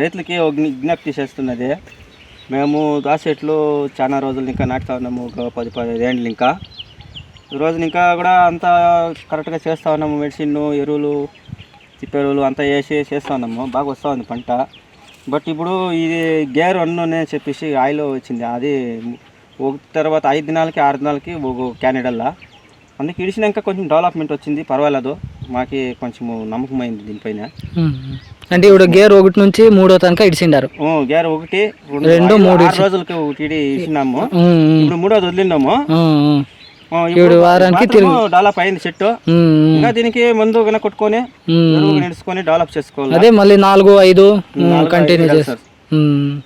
రైతులకి ఒక విజ్ఞప్తి చేస్తున్నది. మేము దోస చెట్లు చాలా రోజులు ఇంకా నాటుతా ఉన్నాము, ఒక 10-15 ఏళ్ళు ఇంకా. ఈ రోజున ఇంకా కూడా అంతా కరెక్ట్గా చేస్తూ ఉన్నాము. మెడిసిన్, ఎరువులు, తిప్పెరువులు అంతా వేసి చేస్తూ ఉన్నాము. బాగా వస్తూ ఉంది పంట. బట్ ఇప్పుడు ఇది గేర్ 1 అని చెప్పేసి ఆయిల్ వచ్చింది. అది ఒక తర్వాత 5 దినాలకి 6 దినాలకి ఒక క్యానడల్లా. అందుకే ఇడిచినాక కొంచెం డెవలప్మెంట్ వచ్చింది, పర్వాలేదు. మాకి కొంచెం నమ్మకమైంది దీనిపైన. అంటే ఇప్పుడు గేర్ 1 నుంచి 3 తనక ఇడిచిండారు. గేర్ 1, 2, 3 6 రోజులకి ఒకటి ఇచ్చినాము. ఇప్పుడు 3వది వదిలినాము. ఇప్పుడు వారానికి డెవలప్ అయింది చెట్టు. ఇంకా దీనికి ముందు కొట్టుకొని నడుచుకొని డెవలప్ చేసుకోవాలి. అదే మళ్ళీ 4-5 కంటిన్యూ చేస్తారు.